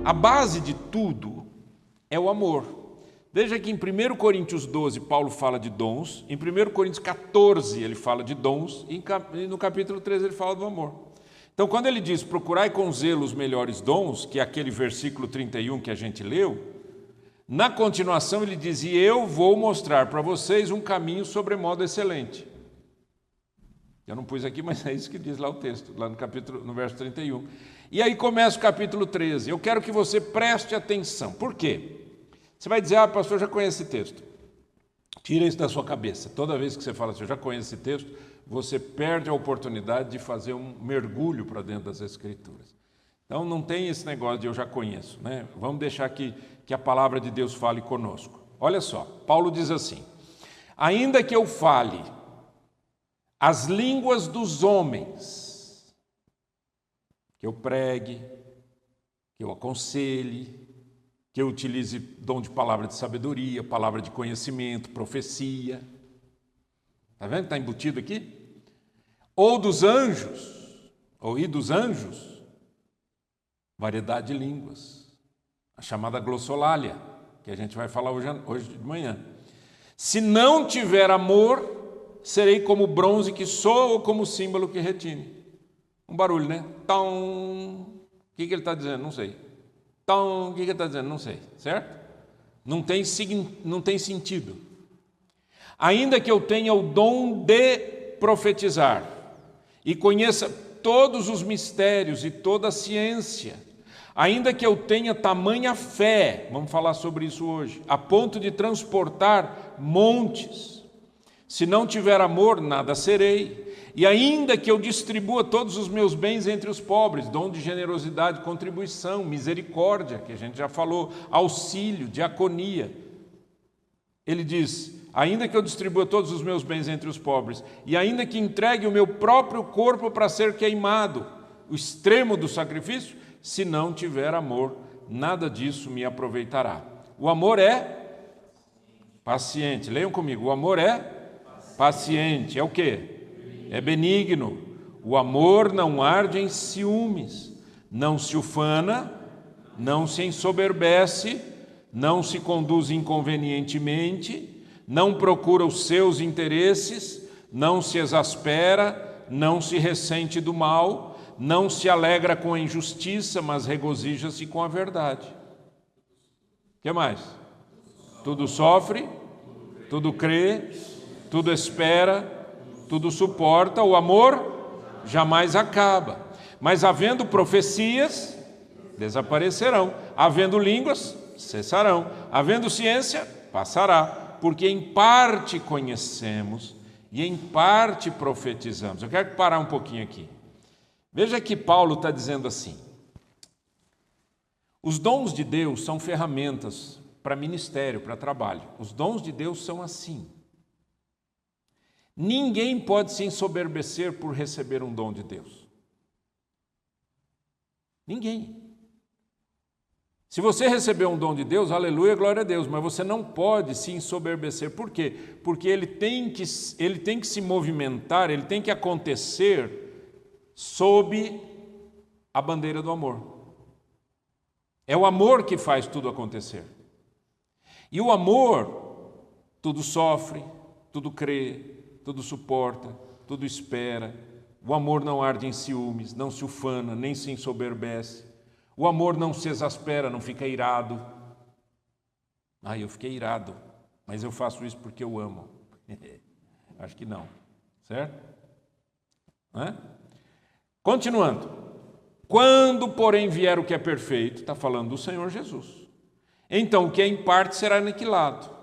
A base de tudo é o amor. Veja que em 1 Coríntios 12 Paulo fala de dons, em 1 Coríntios 14 ele fala de dons, e no capítulo 13 ele fala do amor. Então quando ele diz, procurai com zelo os melhores dons, que é aquele versículo 31 que a gente leu, na continuação ele diz, e eu vou mostrar para vocês um caminho sobremodo excelente. Eu não pus aqui, mas é isso que diz lá o texto, lá no verso 31. E aí começa o capítulo 13. Eu quero que você preste atenção. Por quê? Você vai dizer, pastor, já conhece esse texto. Tira isso da sua cabeça. Toda vez que você fala assim, eu já conheço esse texto, você perde a oportunidade de fazer um mergulho para dentro das Escrituras. Então não tem esse negócio de eu já conheço, né? Vamos deixar que a palavra de Deus fale conosco. Olha só, Paulo diz assim, ainda que eu fale as línguas dos homens, que eu pregue, que eu aconselhe, que eu utilize dom de palavra de sabedoria, palavra de conhecimento, profecia. Está vendo? Está embutido aqui. Ou dos anjos, variedade de línguas. A chamada glossolalia, que a gente vai falar hoje de manhã. Se não tiver amor, serei como bronze que soa ou como símbolo que retine. Um barulho, né? Tom. O que ele está dizendo? Não sei. Então, o que ele está dizendo? Não sei, certo? Não tem sentido. Ainda que eu tenha o dom de profetizar e conheça todos os mistérios e toda a ciência, ainda que eu tenha tamanha fé, vamos falar sobre isso hoje, a ponto de transportar montes, se não tiver amor, nada serei. E ainda que eu distribua todos os meus bens entre os pobres, dom de generosidade, contribuição, misericórdia, que a gente já falou, auxílio, diaconia. Ele diz, ainda que eu distribua todos os meus bens entre os pobres, e ainda que entregue o meu próprio corpo para ser queimado, o extremo do sacrifício, se não tiver amor, nada disso me aproveitará. O amor é paciente. Leiam comigo, o amor é paciente. É o quê? É benigno, o amor não arde em ciúmes, não se ufana, não se ensoberbece, não se conduz inconvenientemente, não procura os seus interesses, não se exaspera, não se ressente do mal, não se alegra com a injustiça, mas regozija-se com a verdade. O que mais? Tudo sofre, tudo crê, tudo espera, tudo suporta, o amor jamais acaba. Mas havendo profecias, desaparecerão. Havendo línguas, cessarão. Havendo ciência, passará. Porque em parte conhecemos e em parte profetizamos. Eu quero parar um pouquinho aqui. Veja que Paulo está dizendo assim, os dons de Deus são ferramentas para ministério, para trabalho. Os dons de Deus são assim. Ninguém pode se ensoberbecer por receber um dom de Deus. Ninguém. Se você receber um dom de Deus, aleluia, glória a Deus, mas você não pode se ensoberbecer. Por quê? Porque ele tem que se movimentar, ele tem que acontecer sob a bandeira do amor. É o amor que faz tudo acontecer. E o amor, tudo sofre, tudo crê, tudo suporta, tudo espera. O amor não arde em ciúmes, não se ufana, nem se ensoberbece. O amor não se exaspera, não fica irado. Eu fiquei irado, mas eu faço isso porque eu amo. Acho que não, certo? Continuando. Quando, porém, vier o que é perfeito, está falando do Senhor Jesus, então o que é em parte será aniquilado.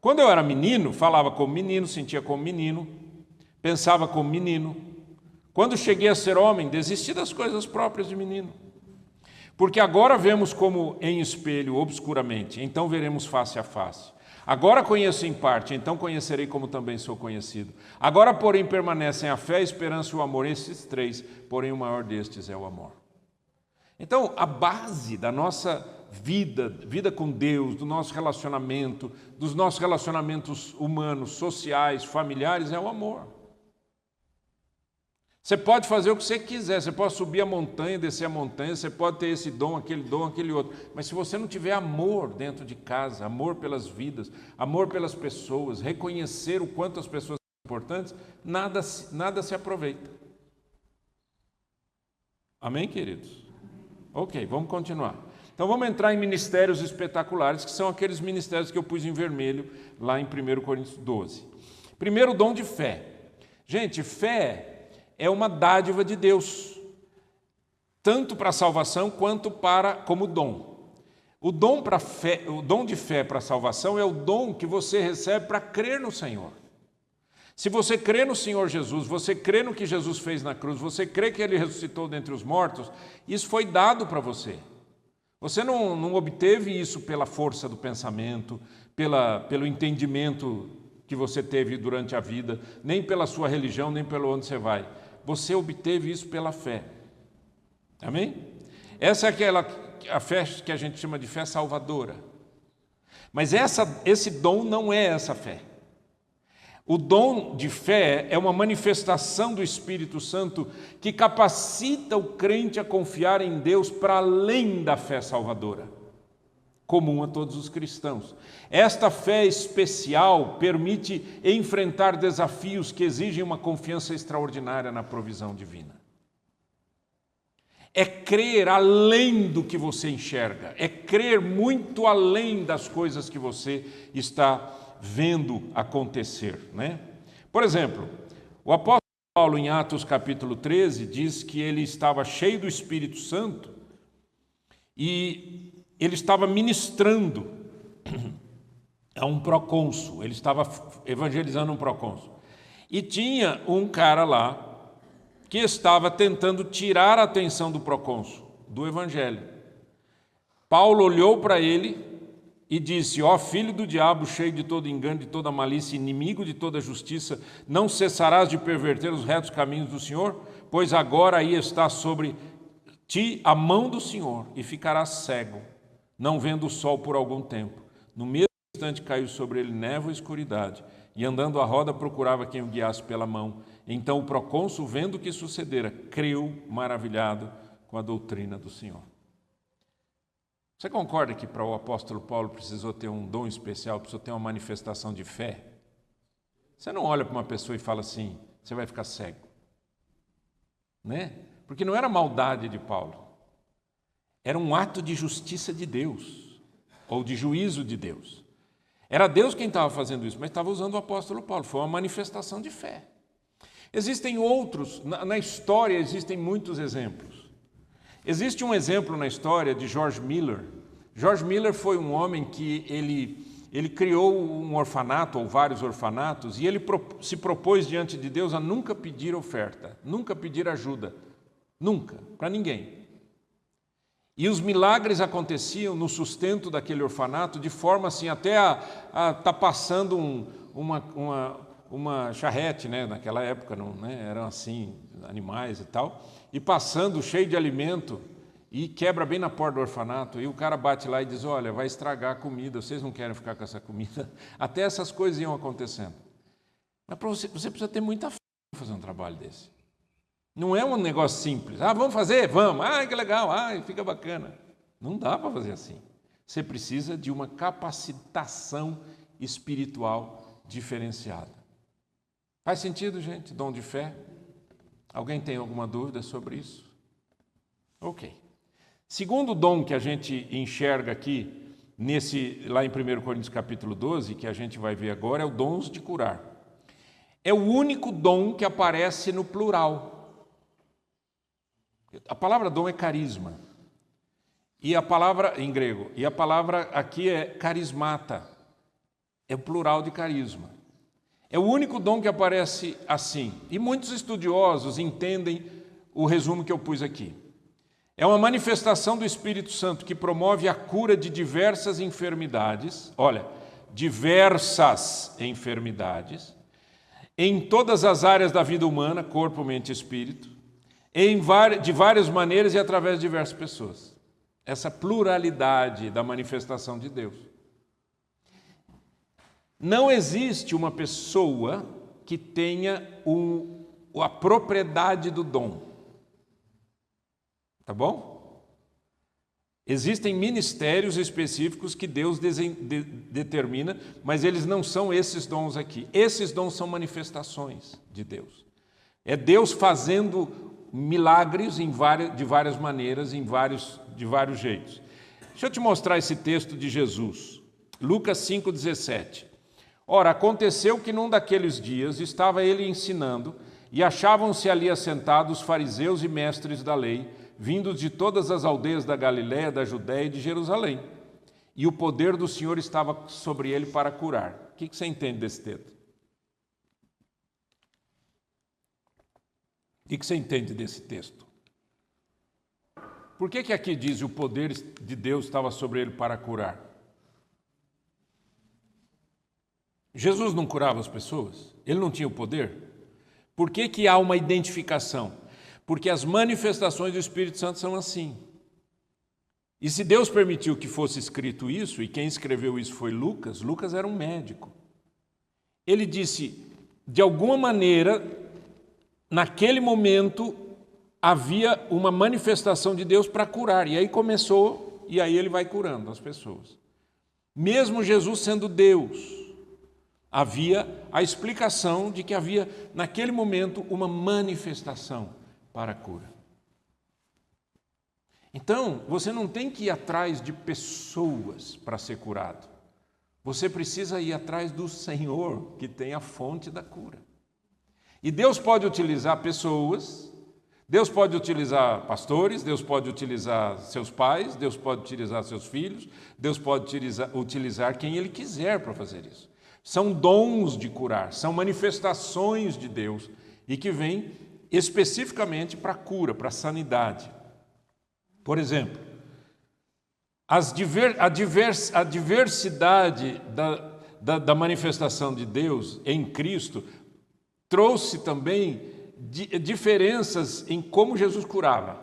Quando eu era menino, falava como menino, sentia como menino, pensava como menino. Quando cheguei a ser homem, desisti das coisas próprias de menino. Porque agora vemos como em espelho, obscuramente, então veremos face a face. Agora conheço em parte, então conhecerei como também sou conhecido. Agora, porém, permanecem a fé, a esperança e o amor, esses três, porém o maior destes é o amor. Então, a base da nossa vida com Deus, do nosso relacionamento, dos nossos relacionamentos humanos, sociais, familiares, é o amor. Você pode fazer o que você quiser, você pode subir a montanha, descer a montanha, você pode ter esse dom, aquele outro. Mas se você não tiver amor dentro de casa, amor pelas vidas, amor pelas pessoas, reconhecer o quanto as pessoas são importantes, nada se aproveita. Amém, queridos? Ok, vamos continuar. Então vamos entrar em ministérios espetaculares, que são aqueles ministérios que eu pus em vermelho lá em 1 Coríntios 12. Primeiro, o dom de fé. Gente, fé é uma dádiva de Deus, tanto para a salvação quanto como dom. O dom de fé para a salvação é o dom que você recebe para crer no Senhor. Se você crê no Senhor Jesus, você crê no que Jesus fez na cruz, você crê que Ele ressuscitou dentre os mortos, isso foi dado para você. Você não obteve isso pela força do pensamento, pelo entendimento que você teve durante a vida, nem pela sua religião, nem pelo onde você vai. Você obteve isso pela fé. Amém? Essa é a fé que a gente chama de fé salvadora. Mas esse dom não é essa fé. O dom de fé é uma manifestação do Espírito Santo que capacita o crente a confiar em Deus para além da fé salvadora, comum a todos os cristãos. Esta fé especial permite enfrentar desafios que exigem uma confiança extraordinária na provisão divina. É crer além do que você enxerga, é crer muito além das coisas que você está vendo acontecer, né? Por exemplo, o apóstolo Paulo, em Atos capítulo 13, diz que ele estava cheio do Espírito Santo e ele estava ministrando a um procônsul, ele estava evangelizando um procônsul. E tinha um cara lá que estava tentando tirar a atenção do procônsul, do evangelho. Paulo olhou para ele e disse: ó filho do diabo, cheio de todo engano, de toda malícia, inimigo de toda justiça, não cessarás de perverter os retos caminhos do Senhor? Pois agora aí está sobre ti a mão do Senhor, e ficarás cego, não vendo o sol por algum tempo. No mesmo instante caiu sobre ele névoa e escuridade, e andando à roda procurava quem o guiasse pela mão. Então o procônsul, vendo o que sucedera, creu maravilhado com a doutrina do Senhor. Você concorda que para o apóstolo Paulo precisou ter um dom especial, precisou ter uma manifestação de fé? Você não olha para uma pessoa e fala assim: você vai ficar cego, né? Porque não era maldade de Paulo, era um ato de justiça de Deus, ou de juízo de Deus. Era Deus quem estava fazendo isso, mas estava usando o apóstolo Paulo, foi uma manifestação de fé. Existem outros, na história existem muitos exemplos. Existe um exemplo na história de George Miller. George Miller foi um homem que ele criou um orfanato, ou vários orfanatos, e ele se propôs diante de Deus a nunca pedir oferta, nunca pedir ajuda, nunca, para ninguém. E os milagres aconteciam no sustento daquele orfanato, de forma assim, até a tá passando uma charrete, né? Naquela época não, né? Eram assim, animais e tal, e passando cheio de alimento, e quebra bem na porta do orfanato, e o cara bate lá e diz: olha, vai estragar a comida, vocês não querem ficar com essa comida? Até essas coisas iam acontecendo. Mas para você precisa ter muita fé para fazer um trabalho desse. Não é um negócio simples. Ah, vamos fazer? Vamos. Ah, que legal. Ah, fica bacana. Não dá para fazer assim. Você precisa de uma capacitação espiritual diferenciada. Faz sentido, gente? Dom de fé? Alguém tem alguma dúvida sobre isso? Ok. Segundo dom que a gente enxerga aqui, lá em 1 Coríntios capítulo 12, que a gente vai ver agora, é o dom de curar. É o único dom que aparece no plural. A palavra dom é carisma, e a palavra em grego, e a palavra aqui é carismata, é o plural de carisma. É o único dom que aparece assim, e muitos estudiosos entendem o resumo que eu pus aqui. É uma manifestação do Espírito Santo que promove a cura de diversas enfermidades, olha, diversas enfermidades, em todas as áreas da vida humana, corpo, mente e espírito, de várias maneiras e através de diversas pessoas. Essa pluralidade da manifestação de Deus. Não existe uma pessoa que tenha a propriedade do dom. Tá bom? Existem ministérios específicos que Deus determina, mas eles não são esses dons aqui. Esses dons são manifestações de Deus. É Deus fazendo milagres de várias maneiras, de vários jeitos. Deixa eu te mostrar esse texto de Jesus. Lucas 5,17. Ora, aconteceu que num daqueles dias estava ele ensinando e achavam-se ali assentados fariseus e mestres da lei, vindos de todas as aldeias da Galiléia, da Judéia e de Jerusalém. E o poder do Senhor estava sobre ele para curar. O que você entende desse texto? O que você entende desse texto? Por que aqui diz o poder de Deus estava sobre ele para curar? Jesus não curava as pessoas? Ele não tinha o poder? Por que há uma identificação? Porque as manifestações do Espírito Santo são assim. E se Deus permitiu que fosse escrito isso, e quem escreveu isso foi Lucas, Lucas era um médico. Ele disse, de alguma maneira, naquele momento, havia uma manifestação de Deus para curar. E aí começou, e aí ele vai curando as pessoas. Mesmo Jesus sendo Deus, havia a explicação de que havia, naquele momento, uma manifestação para a cura. Então, você não tem que ir atrás de pessoas para ser curado. Você precisa ir atrás do Senhor, que tem a fonte da cura. E Deus pode utilizar pessoas, Deus pode utilizar pastores, Deus pode utilizar seus pais, Deus pode utilizar seus filhos, Deus pode utilizar quem Ele quiser para fazer isso. São dons de curar, são manifestações de Deus e que vêm especificamente para a cura, para a sanidade. Por exemplo, a diversidade da manifestação de Deus em Cristo trouxe também diferenças em como Jesus curava.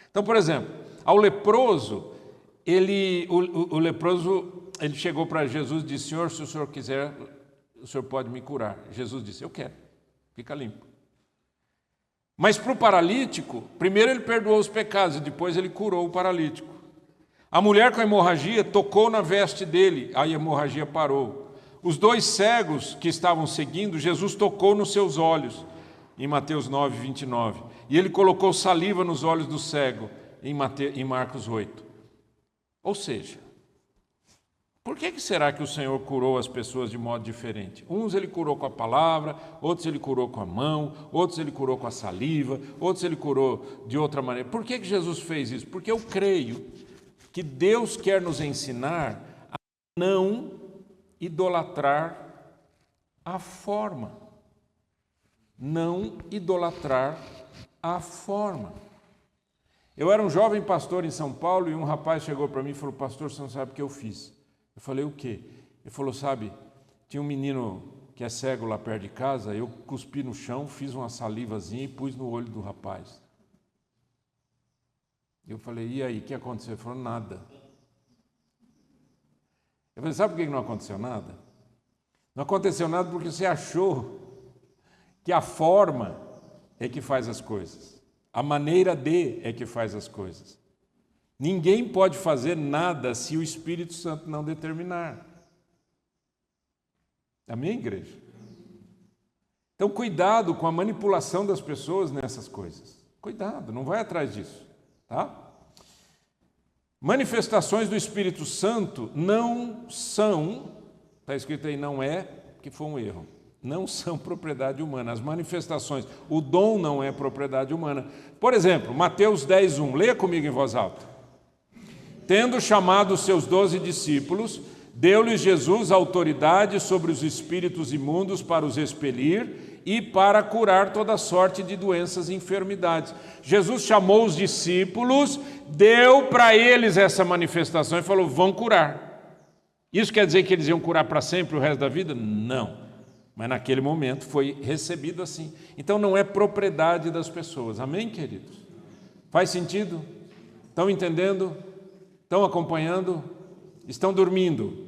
Então, por exemplo, ao leproso, o leproso chegou para Jesus e disse, Senhor, se o Senhor quiser, o Senhor pode me curar. Jesus disse, eu quero, fica limpo. Mas para o paralítico, primeiro ele perdoou os pecados e depois ele curou o paralítico. A mulher com a hemorragia tocou na veste dele, aí a hemorragia parou. Os dois cegos que estavam seguindo, Jesus tocou nos seus olhos, em Mateus 9, 29. E ele colocou saliva nos olhos do cego, em Marcos 8. Ou seja, por que será que o Senhor curou as pessoas de modo diferente? Uns ele curou com a palavra, outros ele curou com a mão, outros ele curou com a saliva, outros ele curou de outra maneira. Por que Jesus fez isso? Porque eu creio que Deus quer nos ensinar a não idolatrar a forma. Não idolatrar a forma. Eu era um jovem pastor em São Paulo e um rapaz chegou para mim e falou, pastor, você não sabe o que eu fiz? Eu falei, o quê? Ele falou, sabe, tinha um menino que é cego lá perto de casa, eu cuspi no chão, fiz uma salivazinha e pus no olho do rapaz. Eu falei, e aí, o que aconteceu? Ele falou, nada. Eu falei, sabe por que não aconteceu nada? Não aconteceu nada porque você achou que a forma é que faz as coisas. A maneira de é que faz as coisas. Ninguém pode fazer nada se o Espírito Santo não determinar. Amém, igreja? Então, cuidado com a manipulação das pessoas nessas coisas. Cuidado, não vai atrás disso, tá? Manifestações do Espírito Santo não são, está escrito aí, não é, que foi um erro. Não são propriedade humana. As manifestações, o dom não é propriedade humana. Por exemplo, Mateus 10:1, leia comigo em voz alta. Tendo chamado os seus 12 discípulos, deu-lhes Jesus autoridade sobre os espíritos imundos para os expelir e para curar toda sorte de doenças e enfermidades. Jesus chamou os discípulos, deu para eles essa manifestação e falou, vão curar. Isso quer dizer que eles iam curar para sempre o resto da vida? Não. Mas naquele momento foi recebido assim. Então não é propriedade das pessoas. Amém, queridos? Faz sentido? Estão entendendo? Estão acompanhando? Estão dormindo?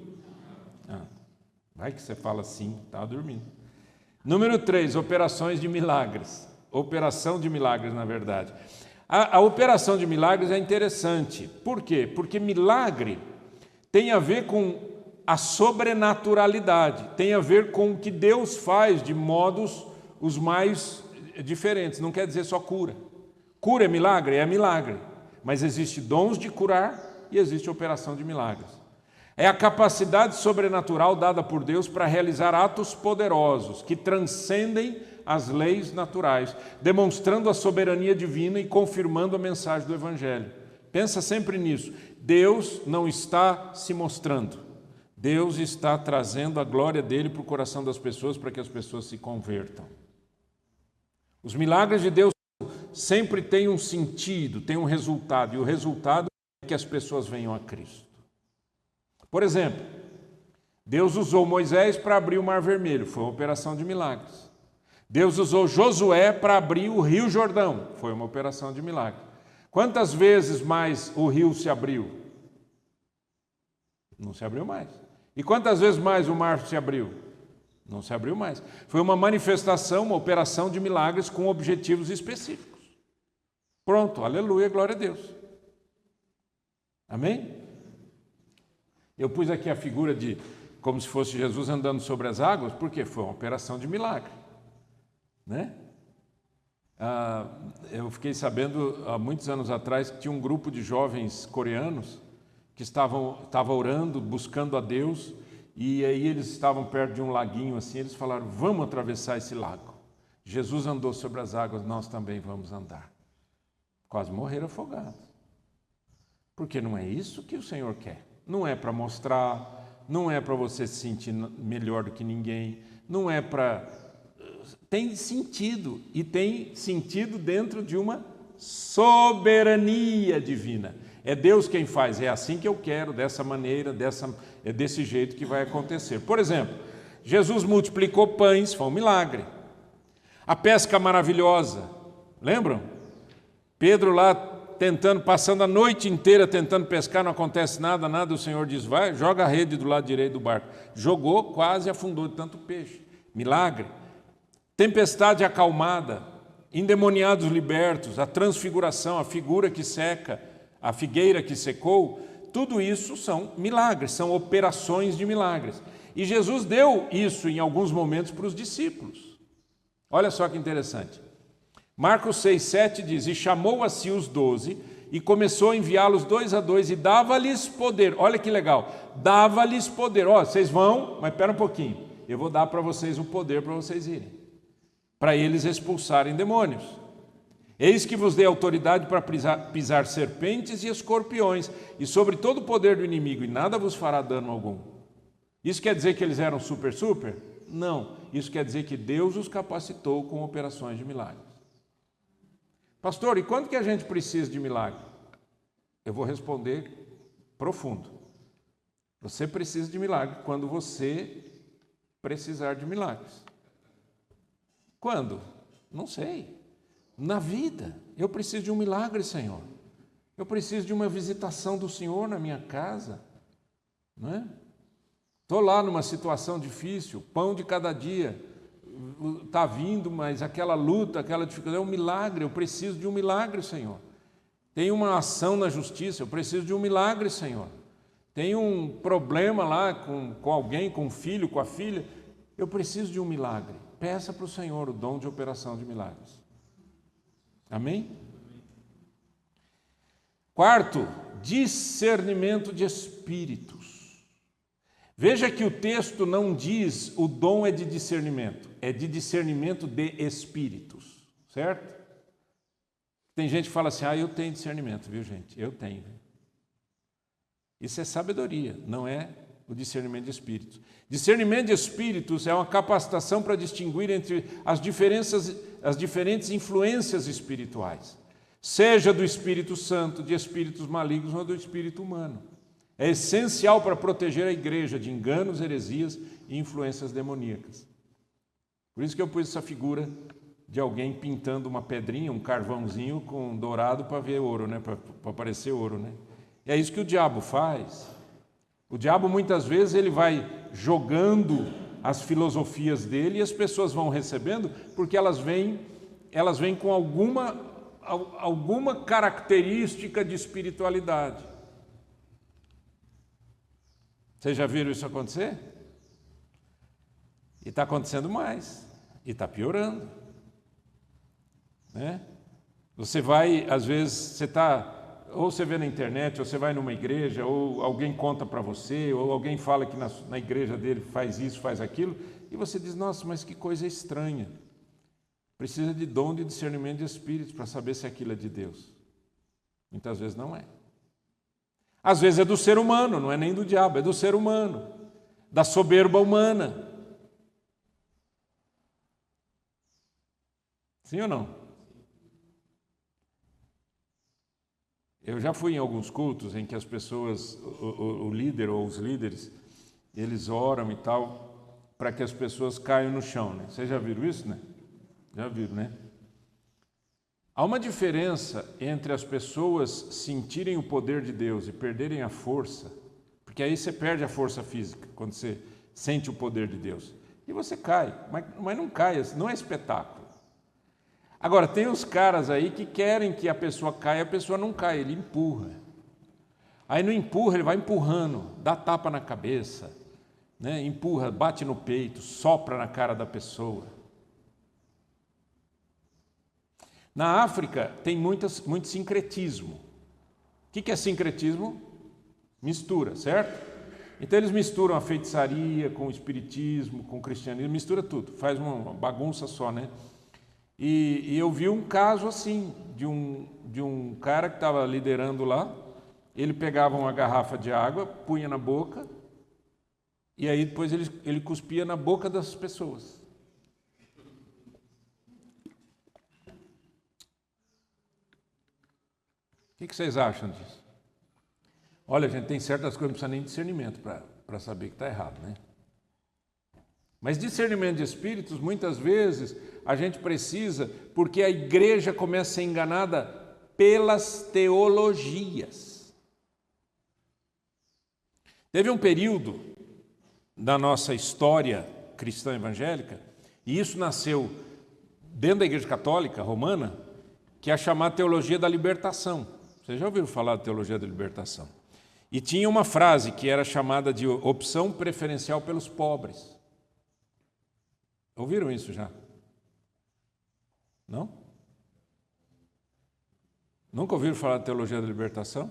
Vai que você fala assim, está dormindo. Número 3, operações de milagres. Operação de milagres, na verdade. A operação de milagres é interessante. Por quê? Porque milagre tem a ver com a sobrenaturalidade, tem a ver com o que Deus faz de modos os mais diferentes. Não quer dizer só cura. Cura é milagre? É milagre. Mas existe dons de curar e existe operação de milagres. É a capacidade sobrenatural dada por Deus para realizar atos poderosos que transcendem as leis naturais, demonstrando a soberania divina e confirmando a mensagem do Evangelho. Pensa sempre nisso. Deus não está se mostrando. Deus está trazendo a glória dele para o coração das pessoas para que as pessoas se convertam. Os milagres de Deus sempre têm um sentido, têm um resultado, e o resultado é que as pessoas venham a Cristo. Por exemplo, Deus usou Moisés para abrir o Mar Vermelho, foi uma operação de milagres. Deus usou Josué para abrir o Rio Jordão, foi uma operação de milagre. Quantas vezes mais o rio se abriu? Não se abriu mais. E quantas vezes mais o mar se abriu? Não se abriu mais. Foi uma manifestação, uma operação de milagres com objetivos específicos. Pronto, aleluia, glória a Deus. Amém? Eu pus aqui a figura de como se fosse Jesus andando sobre as águas, porque foi uma operação de milagre. Né? Eu fiquei sabendo há muitos anos atrás que tinha um grupo de jovens coreanos que estava orando, buscando a Deus, e aí eles estavam perto de um laguinho assim, eles falaram, vamos atravessar esse lago. Jesus andou sobre as águas, nós também vamos andar. Quase morreram afogados. Porque não é isso que o Senhor quer. Não é para mostrar, não é para você se sentir melhor do que ninguém, não é para... Tem sentido, e tem sentido dentro de uma soberania divina. É Deus quem faz, é assim que eu quero, dessa maneira, é desse jeito que vai acontecer. Por exemplo, Jesus multiplicou pães, foi um milagre. A pesca maravilhosa, lembram? Pedro lá passando a noite inteira tentando pescar, não acontece nada, o Senhor diz, vai, joga a rede do lado direito do barco. Jogou, quase afundou de tanto peixe. Milagre. Tempestade acalmada, endemoniados libertos, a transfiguração, a figura que seca, a figueira que secou, tudo isso são milagres, são operações de milagres. E Jesus deu isso em alguns momentos para os discípulos. Olha só que interessante. Marcos 6,7 diz, e chamou a si os 12 e começou a enviá-los 2 a 2 e dava-lhes poder. Olha que legal, dava-lhes poder. Ó, vocês vão, mas espera um pouquinho, eu vou dar para vocês o poder para vocês irem, para eles expulsarem demônios. Eis que vos dei autoridade para pisar serpentes e escorpiões, e sobre todo o poder do inimigo, e nada vos fará dano algum. Isso quer dizer que eles eram super? Não. Isso quer dizer que Deus os capacitou com operações de milagres. Pastor, e quando que a gente precisa de milagre? Eu vou responder profundo. Você precisa de milagre quando você precisar de milagres. Quando? Não sei. Na vida. Eu preciso de um milagre, Senhor. Eu preciso de uma visitação do Senhor na minha casa. Não é? Estou lá numa situação difícil, pão de cada dia. Está vindo, mas aquela luta, aquela dificuldade é um milagre. Eu preciso de um milagre, Senhor. Tem uma ação na justiça, eu preciso de um milagre, Senhor. Tem um problema lá com alguém, com o filho, com a filha. Eu preciso de um milagre. Peça para o Senhor o dom de operação de milagres. Amém? Quarto, discernimento de espíritos. Veja que o texto não diz o dom é de discernimento, é de discernimento de espíritos, certo? Tem gente que fala assim, eu tenho discernimento, viu gente? Eu tenho. Isso é sabedoria, não é o discernimento de espíritos. Discernimento de espíritos é uma capacitação para distinguir entre as diferentes influências espirituais, seja do Espírito Santo, de espíritos malignos ou do espírito humano. É essencial para proteger a igreja de enganos, heresias e influências demoníacas. Por isso que eu pus essa figura de alguém pintando uma pedrinha, um carvãozinho com dourado para ver ouro, né? Para aparecer ouro, né? E é isso que o diabo faz. O diabo muitas vezes ele vai jogando as filosofias dele e as pessoas vão recebendo porque elas veem elas vêm com alguma característica de espiritualidade. Vocês já viram isso acontecer? E está acontecendo mais, e está piorando, né? Você vai, às vezes, ou você vê na internet, ou você vai numa igreja, ou alguém conta para você, ou alguém fala que na igreja dele faz isso, faz aquilo, e você diz, nossa, mas que coisa estranha. Precisa de dom de discernimento de espíritos para saber se aquilo é de Deus. Muitas vezes não é. Às vezes é do ser humano, não é nem do diabo, é do ser humano, da soberba humana. Sim ou não? Eu já fui em alguns cultos em que as pessoas, o líder ou os líderes, eles oram e tal, para que as pessoas caiam no chão, né? Vocês já viram isso, né? Já viram, né? Há uma diferença entre as pessoas sentirem o poder de Deus e perderem a força, porque aí você perde a força física, quando você sente o poder de Deus. E você cai, mas não cai, não é espetáculo. Agora, tem os caras aí que querem que a pessoa caia, a pessoa não cai, ele empurra. Aí não empurra, ele vai empurrando, dá tapa na cabeça, né? Empurra, bate no peito, sopra na cara da pessoa. Na África tem muito sincretismo. O que é sincretismo? Mistura, certo? Então eles misturam a feitiçaria com o espiritismo, com o cristianismo, mistura tudo, faz uma bagunça só, né? E eu vi um caso assim, de um cara que estava liderando lá, ele pegava uma garrafa de água, punha na boca, e aí depois ele cuspia na boca das pessoas. O que vocês acham disso? Olha, gente, tem certas coisas que não precisa nem de discernimento para saber que está errado, né? Mas discernimento de espíritos, muitas vezes, a gente precisa, porque a igreja começa a ser enganada pelas teologias. Teve um período da nossa história cristã evangélica, e isso nasceu dentro da Igreja Católica Romana, que é a chamada teologia da libertação. Vocês já ouviram falar da teologia da libertação? E tinha uma frase que era chamada de opção preferencial pelos pobres. Ouviram isso já? Não? Nunca ouviram falar da teologia da libertação?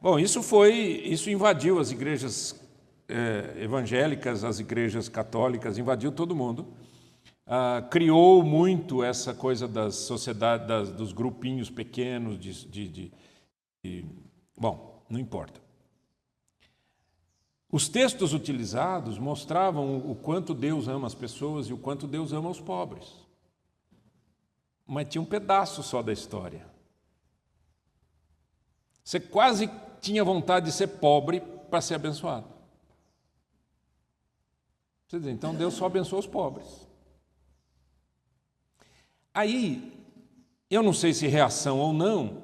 Bom, isso invadiu as igrejas evangélicas, as igrejas católicas, invadiu todo mundo. Criou muito essa coisa das sociedades, dos grupinhos pequenos, bom, não importa. Os textos utilizados mostravam o quanto Deus ama as pessoas e o quanto Deus ama os pobres. Mas tinha um pedaço só da história. Você quase tinha vontade de ser pobre para ser abençoado. Você diz, então Deus só abençoa os pobres. Aí, eu não sei se reação ou não,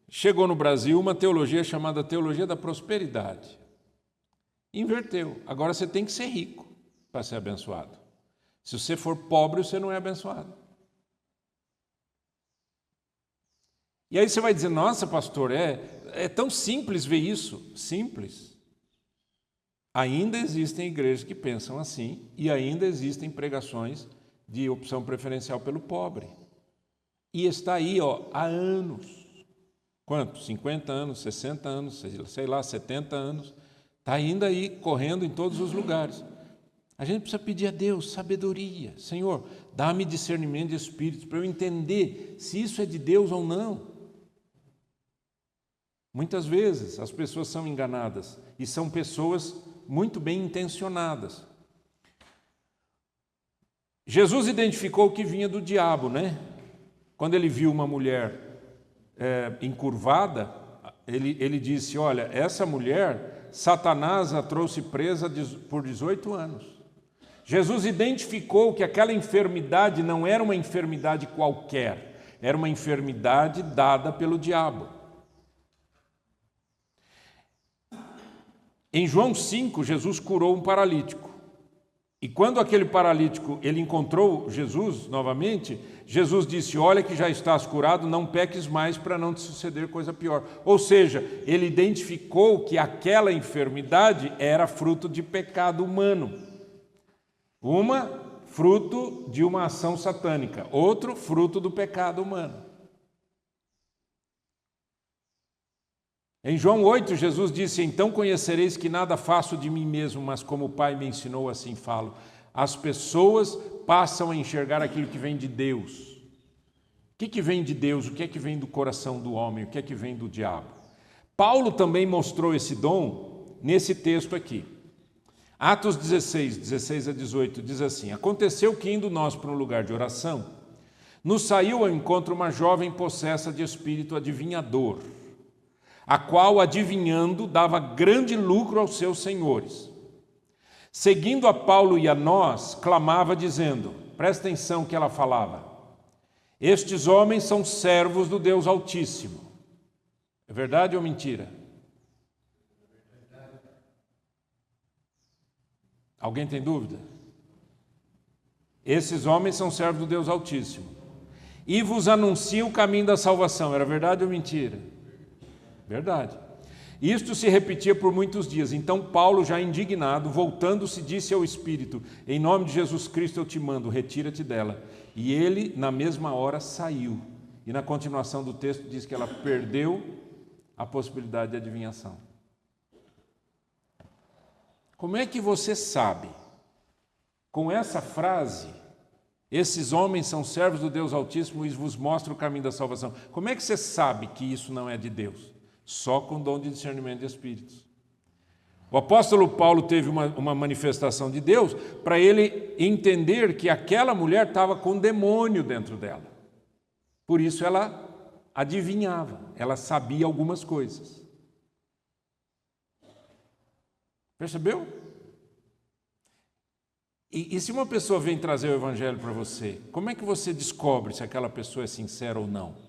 chegou no Brasil uma teologia chamada teologia da prosperidade. Inverteu. Agora você tem que ser rico para ser abençoado. Se você for pobre, você não é abençoado. E aí você vai dizer, nossa, pastor, é tão simples ver isso. Simples. Ainda existem igrejas que pensam assim e ainda existem pregações de opção preferencial pelo pobre. E está aí, há anos. Quanto? 50 anos, 60 anos, sei lá, 70 anos. Está ainda aí, correndo em todos os lugares. A gente precisa pedir a Deus sabedoria. Senhor, dá-me discernimento de espíritos para eu entender se isso é de Deus ou não. Muitas vezes as pessoas são enganadas e são pessoas muito bem intencionadas. Jesus identificou o que vinha do diabo, né? Quando ele viu uma mulher encurvada, ele disse, olha, essa mulher, Satanás a trouxe presa por 18 anos. Jesus identificou que aquela enfermidade não era uma enfermidade qualquer, era uma enfermidade dada pelo diabo. Em João 5, Jesus curou um paralítico. E quando aquele paralítico, ele encontrou Jesus novamente, Jesus disse, olha que já estás curado, não peques mais para não te suceder coisa pior. Ou seja, ele identificou que aquela enfermidade era fruto de pecado humano. Uma, fruto de uma ação satânica. Outro, fruto do pecado humano. Em João 8, Jesus disse, então conhecereis que nada faço de mim mesmo, mas como o Pai me ensinou, assim falo. As pessoas passam a enxergar aquilo que vem de Deus. O que vem de Deus? O que é que vem do coração do homem? O que é que vem do diabo? Paulo também mostrou esse dom nesse texto aqui. Atos 16, 16 a 18, diz assim, aconteceu que indo nós para um lugar de oração, nos saiu ao encontro uma jovem possessa de espírito adivinhador, a qual, adivinhando, dava grande lucro aos seus senhores. Seguindo a Paulo e a nós, clamava dizendo, presta atenção que ela falava, estes homens são servos do Deus Altíssimo. É verdade ou mentira? Alguém tem dúvida? Esses homens são servos do Deus Altíssimo. E vos anunciam o caminho da salvação. Era verdade ou mentira? Verdade. Isto se repetia por muitos dias. Então Paulo, já indignado, voltando-se, disse ao Espírito, em nome de Jesus Cristo eu te mando, retira-te dela. E ele, na mesma hora, saiu. E na continuação do texto diz que ela perdeu a possibilidade de adivinhação. Como é que você sabe? Com essa frase, esses homens são servos do Deus Altíssimo e vos mostra o caminho da salvação. Como é que você sabe que isso não é de Deus? Só com dom de discernimento de espíritos. O apóstolo Paulo teve uma manifestação de Deus para ele entender que aquela mulher estava com um demônio dentro dela. Por isso ela adivinhava, ela sabia algumas coisas. Percebeu? E se uma pessoa vem trazer o evangelho para você, como é que você descobre se aquela pessoa é sincera ou não?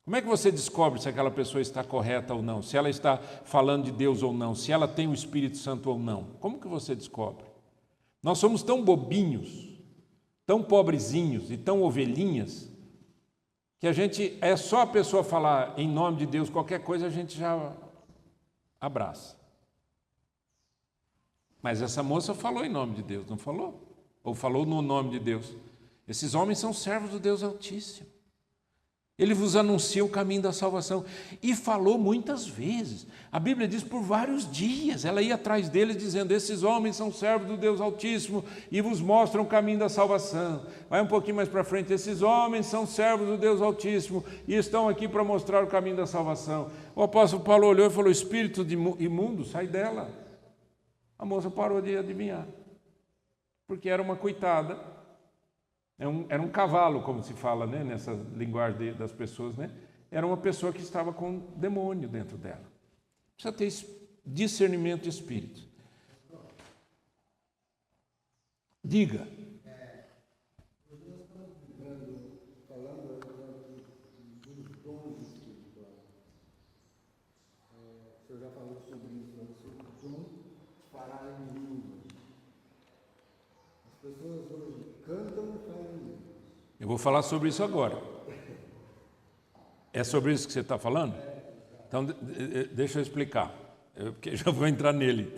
Como é que você descobre se aquela pessoa está correta ou não? Se ela está falando de Deus ou não? Se ela tem o Espírito Santo ou não? Como que você descobre? Nós somos tão bobinhos, tão pobrezinhos e tão ovelhinhas, que a gente, é só a pessoa falar em nome de Deus, qualquer coisa a gente já abraça. Mas essa moça falou em nome de Deus, não falou? Ou falou no nome de Deus? Esses homens são servos do Deus Altíssimo. Ele vos anuncia o caminho da salvação. E falou muitas vezes. A Bíblia diz por vários dias. Ela ia atrás deles dizendo, esses homens são servos do Deus Altíssimo e vos mostram o caminho da salvação. Vai um pouquinho mais para frente. Esses homens são servos do Deus Altíssimo e estão aqui para mostrar o caminho da salvação. O apóstolo Paulo olhou e falou, espírito imundo, sai dela. A moça parou de adivinhar. Porque era uma coitada. Era um cavalo, como se fala, né, nessa linguagem das pessoas, né? Era uma pessoa que estava com um demônio dentro dela. Precisa ter discernimento de espírito. Diga. Falando dos dons espirituais. O senhor já falou sobre isso, sobre o dom de falar em línguas. As pessoas hoje cantam e falam em línguas. Eu vou falar sobre isso agora. É sobre isso que você está falando? Então, deixa eu explicar, porque já vou entrar nele.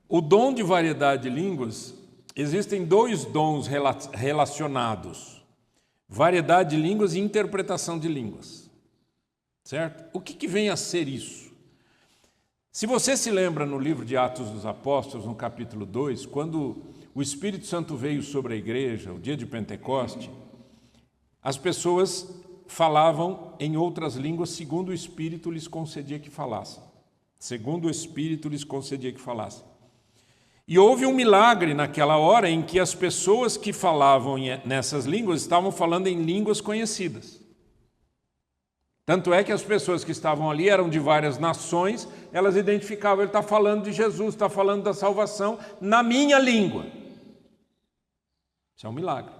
O dom de variedade de línguas, existem dois dons relacionados. Variedade de línguas e interpretação de línguas. Certo? O que vem a ser isso? Se você se lembra no livro de Atos dos Apóstolos, no capítulo 2, quando o Espírito Santo veio sobre a igreja, o dia de Pentecoste, as pessoas falavam em outras línguas segundo o Espírito lhes concedia que falassem. Segundo o Espírito lhes concedia que falassem. E houve um milagre naquela hora em que as pessoas que falavam nessas línguas estavam falando em línguas conhecidas. Tanto é que as pessoas que estavam ali eram de várias nações, elas identificavam, ele está falando de Jesus, está falando da salvação na minha língua. Isso é um milagre.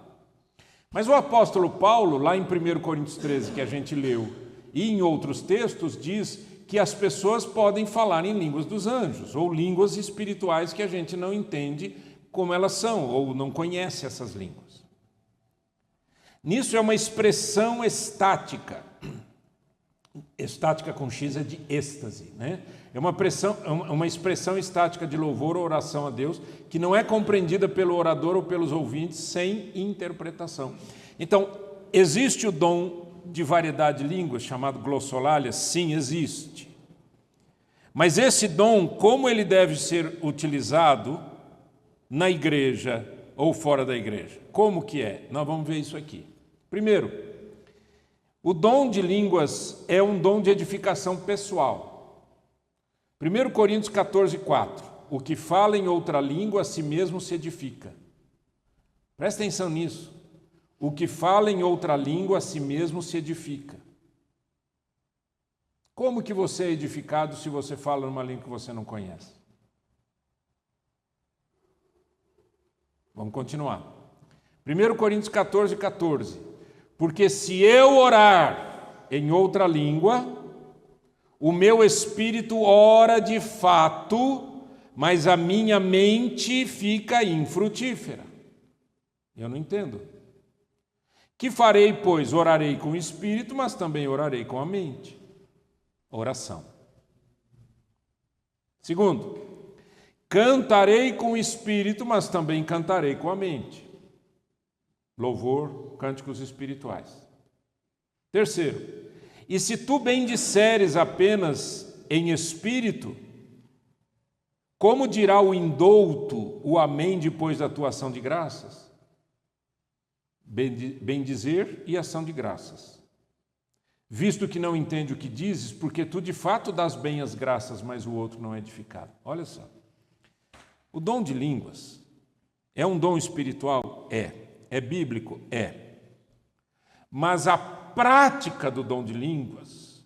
Mas o apóstolo Paulo, lá em 1 Coríntios 13, que a gente leu, e em outros textos, diz que as pessoas podem falar em línguas dos anjos, ou línguas espirituais que a gente não entende como elas são, ou não conhece essas línguas. Nisso é uma expressão estática. Estática com X é de êxtase, né? É uma expressão estática de louvor ou oração a Deus que não é compreendida pelo orador ou pelos ouvintes sem interpretação. Então, existe o dom de variedade de línguas, chamado glossolalia? Sim, existe. Mas esse dom, como ele deve ser utilizado na igreja ou fora da igreja? Como que é? Nós vamos ver isso aqui. Primeiro, o dom de línguas é um dom de edificação pessoal. 1 Coríntios 14, 4. O que fala em outra língua a si mesmo se edifica. Presta atenção nisso. O que fala em outra língua a si mesmo se edifica. Como que você é edificado se você fala numa língua que você não conhece? Vamos continuar. 1 Coríntios 14, 14. Porque se eu orar em outra língua, o meu espírito ora de fato, mas a minha mente fica infrutífera. Eu não entendo. Que farei, pois? Orarei com o espírito, mas também orarei com a mente. Oração. Segundo, cantarei com o espírito, mas também cantarei com a mente. Louvor, cânticos espirituais. Terceiro, e se tu bendisseres apenas em espírito, como dirá o indouto o amém depois da tua ação de graças? Bendizer e ação de graças. Visto que não entende o que dizes, porque tu de fato dás bem as graças, mas o outro não é edificado. Olha só. O dom de línguas é um dom espiritual? É bíblico? É. Mas a prática do dom de línguas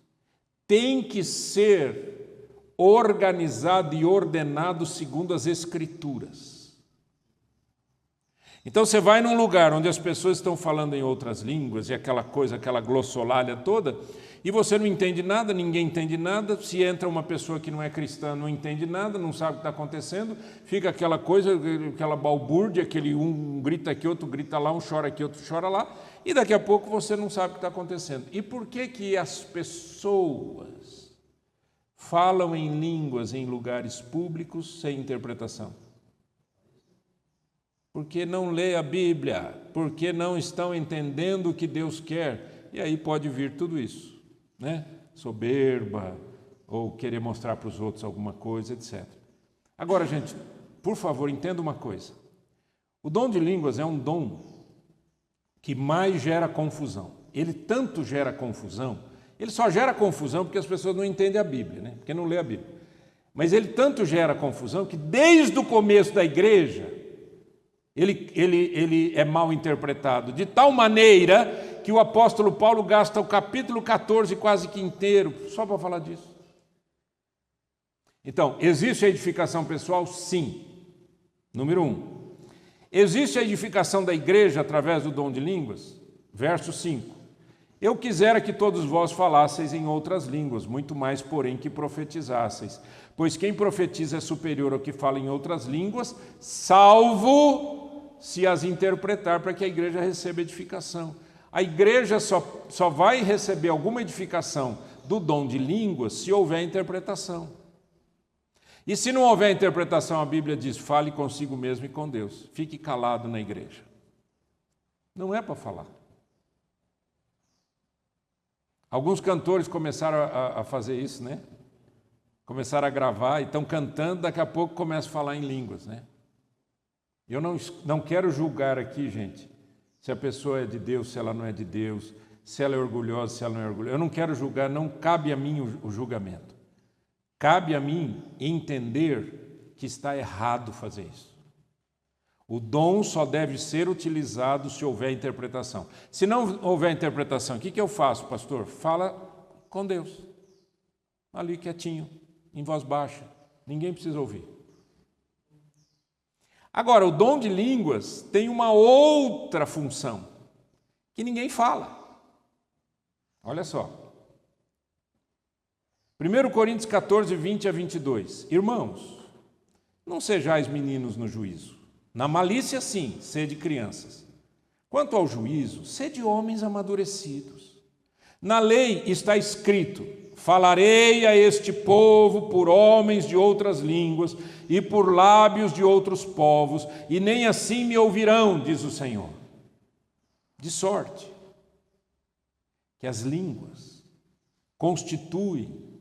tem que ser organizado e ordenado segundo as Escrituras. Então você vai num lugar onde as pessoas estão falando em outras línguas e aquela coisa, aquela glossolalia toda, e você não entende nada, ninguém entende nada. Se entra uma pessoa que não é cristã, não entende nada, não sabe o que está acontecendo, fica aquela coisa, aquela balbúrdia, aquele um grita aqui, outro grita lá, um chora aqui, outro chora lá, e daqui a pouco você não sabe o que está acontecendo. E por que as pessoas falam em línguas em lugares públicos sem interpretação? Porque não lê a Bíblia, porque não estão entendendo o que Deus quer. E aí pode vir tudo isso, né? Soberba, ou querer mostrar para os outros alguma coisa, etc. Agora, gente, por favor, entenda uma coisa. O dom de línguas é um dom que mais gera confusão. Ele tanto gera confusão, ele só gera confusão porque as pessoas não entendem a Bíblia, né? Porque não lê a Bíblia. Mas ele tanto gera confusão que desde o começo da igreja, ele é mal interpretado, de tal maneira que o apóstolo Paulo gasta o capítulo 14 quase que inteiro só para falar disso. Então, existe a edificação pessoal? Sim. Número 1. Existe a edificação da igreja através do dom de línguas? Verso 5. Eu quisera que todos vós falasseis em outras línguas, muito mais, porém, que profetizasseis. Pois quem profetiza é superior ao que fala em outras línguas, salvo se as interpretar, para que a igreja receba edificação. A igreja só vai receber alguma edificação do dom de línguas se houver interpretação. E se não houver interpretação, a Bíblia diz, fale consigo mesmo e com Deus. Fique calado na igreja. Não é para falar. Alguns cantores começaram a fazer isso, né? Começaram a gravar e estão cantando, daqui a pouco começam a falar em línguas, né? Eu não quero julgar aqui, gente, se a pessoa é de Deus, se ela não é de Deus, se ela é orgulhosa, se ela não é orgulhosa. Eu não quero julgar, não cabe a mim o julgamento. Cabe a mim entender que está errado fazer isso. O dom só deve ser utilizado se houver interpretação. Se não houver interpretação, o que eu faço, pastor? Fala com Deus. Ali quietinho, em voz baixa. Ninguém precisa ouvir. Agora, o dom de línguas tem uma outra função, que ninguém fala. Olha só. 1 Coríntios 14, 20 a 22. Irmãos, não sejais meninos no juízo. Na malícia, sim, sede crianças. Quanto ao juízo, sede homens amadurecidos. Na lei está escrito: falarei a este povo por homens de outras línguas e por lábios de outros povos, e nem assim me ouvirão, diz o Senhor. De sorte que as línguas constituem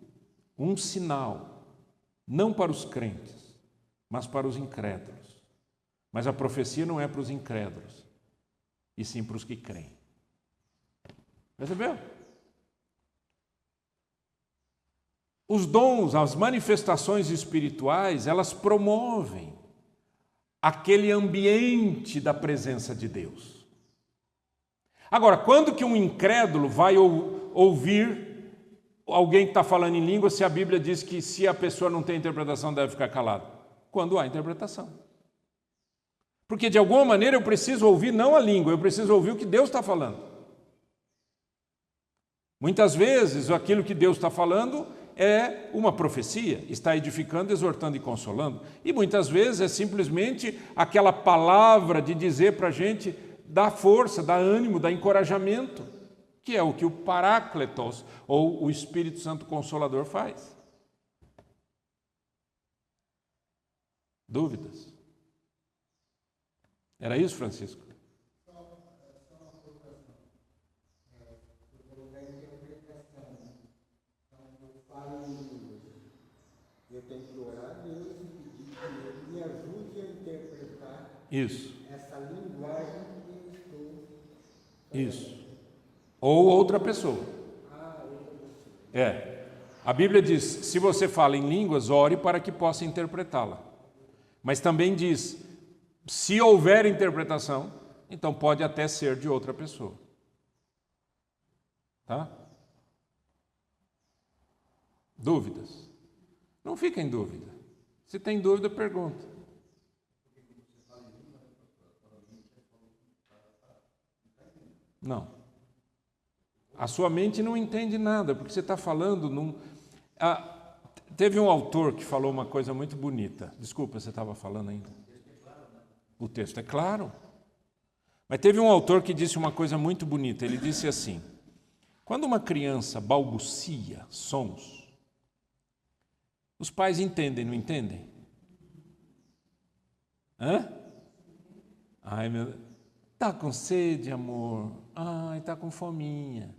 um sinal, não para os crentes, mas para os incrédulos. Mas a profecia não é para os incrédulos, e sim para os que creem. Percebeu? Os dons, as manifestações espirituais, elas promovem aquele ambiente da presença de Deus. Agora, quando que um incrédulo vai ouvir alguém que está falando em língua, se a Bíblia diz que se a pessoa não tem interpretação deve ficar calado? Quando há interpretação. Porque de alguma maneira eu preciso ouvir não a língua, eu preciso ouvir o que Deus está falando. Muitas vezes aquilo que Deus está falando é uma profecia, está edificando, exortando e consolando. E muitas vezes é simplesmente aquela palavra de dizer para a gente, dá força, dá ânimo, dá encorajamento, que é o que o Parácletos, ou o Espírito Santo Consolador, faz. Dúvidas? Era isso, Francisco? Eu tenho que orar a Deus e pedir que Ele me ajude a interpretar Isso. essa linguagem que eu estou. Isso. Ou outra pessoa. A Bíblia diz, se você fala em línguas, ore para que possa interpretá-la. Mas também diz, se houver interpretação, então pode até ser de outra pessoa. Tá? Dúvidas? Não fica em dúvida. Se tem dúvida, pergunta. Não. A sua mente não entende nada, porque você está falando num... Teve um autor que falou uma coisa muito bonita. Desculpa, você estava falando ainda. O texto é claro. Mas teve um autor que disse uma coisa muito bonita. Ele disse assim: quando uma criança balbucia sons, os pais entendem, não entendem? Hã? Ai, meu... Tá com sede, amor? Ai, tá com fominha.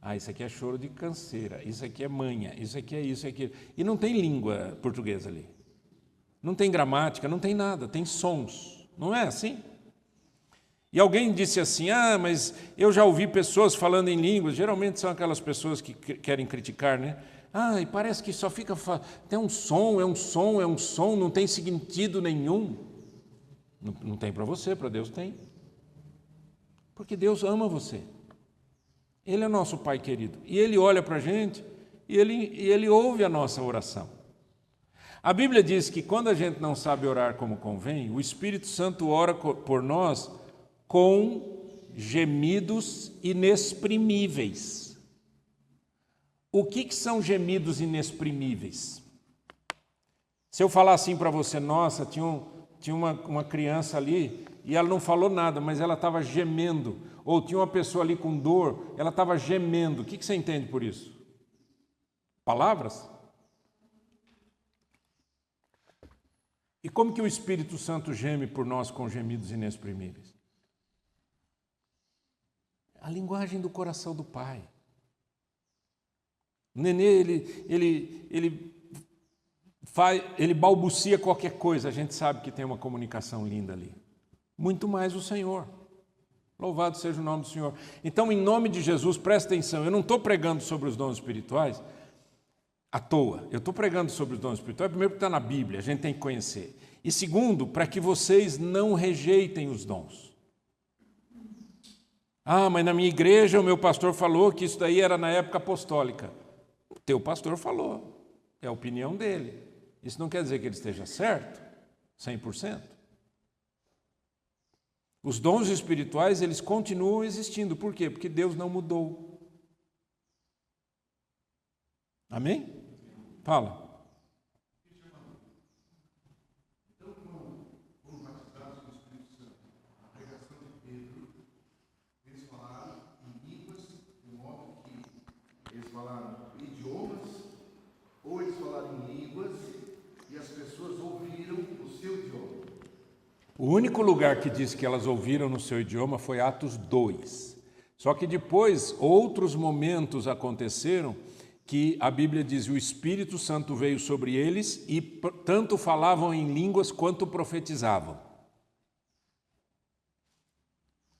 Ah, isso aqui é choro de canseira, isso aqui é manha, isso aqui é isso, aqui. E não tem língua portuguesa ali. Não tem gramática, não tem nada, tem sons. Não é assim? E alguém disse assim, mas eu já ouvi pessoas falando em línguas, geralmente são aquelas pessoas que querem criticar, né? E parece que só fica... Tem um som, é um som, é um som, não tem sentido nenhum. Não tem para você, para Deus tem. Porque Deus ama você. Ele é nosso Pai querido. E Ele olha para a gente e ele ouve a nossa oração. A Bíblia diz que quando a gente não sabe orar como convém, o Espírito Santo ora por nós com gemidos inexprimíveis. O que são gemidos inexprimíveis? Se eu falar assim para você, nossa, tinha uma criança ali e ela não falou nada, mas ela estava gemendo. Ou tinha uma pessoa ali com dor, ela estava gemendo. O que você entende por isso? Palavras? E como que o Espírito Santo geme por nós com gemidos inexprimíveis? A linguagem do coração do Pai. O nenê, ele balbucia qualquer coisa, a gente sabe que tem uma comunicação linda ali. Muito mais o Senhor. Louvado seja o nome do Senhor. Então, em nome de Jesus, presta atenção, eu não estou pregando sobre os dons espirituais à toa. Eu estou pregando sobre os dons espirituais, primeiro porque está na Bíblia, a gente tem que conhecer. E segundo, para que vocês não rejeitem os dons. Mas na minha igreja o meu pastor falou que isso daí era na época apostólica. O teu pastor falou, é a opinião dele. Isso não quer dizer que ele esteja certo, 100%. Os dons espirituais, eles continuam existindo. Por quê? Porque Deus não mudou. Amém? Fala. falaram idiomas, ou eles falaram em línguas e as pessoas ouviram o seu idioma. O único lugar que diz que elas ouviram no seu idioma foi Atos 2. Só que depois outros momentos aconteceram que a Bíblia diz que o Espírito Santo veio sobre eles e tanto falavam em línguas quanto profetizavam.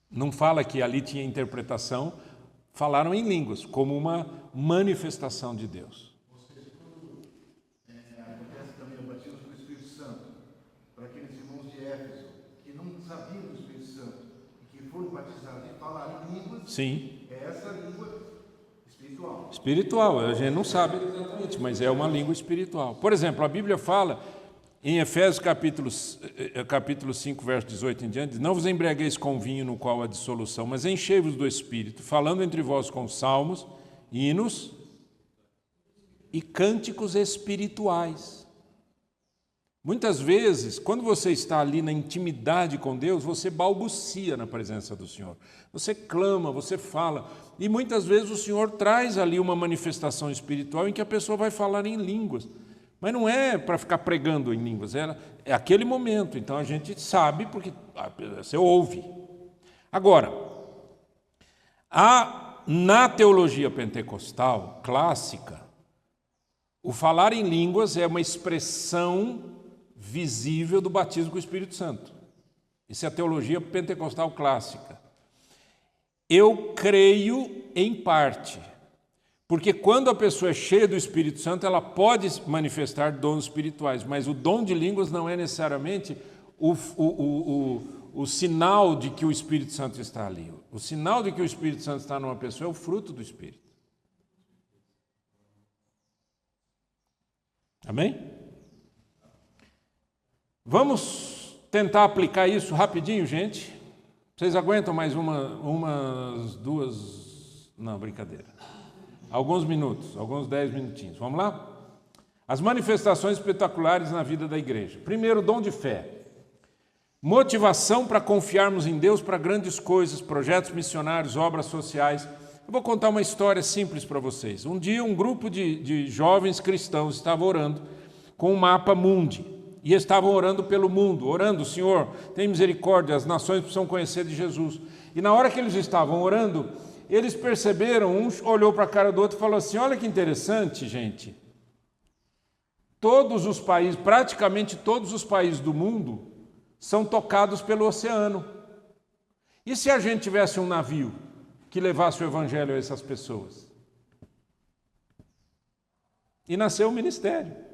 Não fala que ali tinha interpretação, falaram em línguas, como uma manifestação de Deus. Ou seja, quando acontece também o batismo com o Espírito Santo, para aqueles irmãos de Éfeso que não sabiam do Espírito Santo e que foram batizados e falaram em línguas, Sim. é essa língua espiritual. Espiritual, a gente não sabe exatamente, mas é uma língua espiritual. Por exemplo, a Bíblia fala em Efésios capítulo 5, verso 18 em diante, não vos embriagueis com vinho no qual há dissolução, mas enchei-vos do Espírito, falando entre vós com salmos, hinos e cânticos espirituais. Muitas vezes, quando você está ali na intimidade com Deus, você balbucia na presença do Senhor. Você clama, você fala. E muitas vezes o Senhor traz ali uma manifestação espiritual em que a pessoa vai falar em línguas. Mas não é para ficar pregando em línguas, é aquele momento. Então a gente sabe porque você ouve. Agora, na teologia pentecostal clássica, o falar em línguas é uma expressão visível do batismo com o Espírito Santo. Isso é a teologia pentecostal clássica. Eu creio em parte, porque quando a pessoa é cheia do Espírito Santo, ela pode manifestar dons espirituais, mas o dom de línguas não é necessariamente o sinal de que o Espírito Santo está ali. O sinal de que o Espírito Santo está numa pessoa é o fruto do Espírito. Amém? Vamos tentar aplicar isso rapidinho, gente. Vocês aguentam mais umas duas... Não, brincadeira. Alguns minutos, alguns 10 minutinhos. Vamos lá? As manifestações espetaculares na vida da igreja. Primeiro, dom de fé. Motivação para confiarmos em Deus para grandes coisas, projetos missionários, obras sociais. Eu vou contar uma história simples para vocês. Um dia, um grupo de jovens cristãos estava orando com o mapa mundi. E estavam orando pelo mundo, orando, Senhor, tem misericórdia, as nações precisam conhecer de Jesus. E na hora que eles estavam orando, eles perceberam, um olhou para a cara do outro e falou assim, olha que interessante, gente. Todos os países, praticamente todos os países do mundo, são tocados pelo oceano. E se a gente tivesse um navio que levasse o evangelho a essas pessoas? E nasceu o ministério.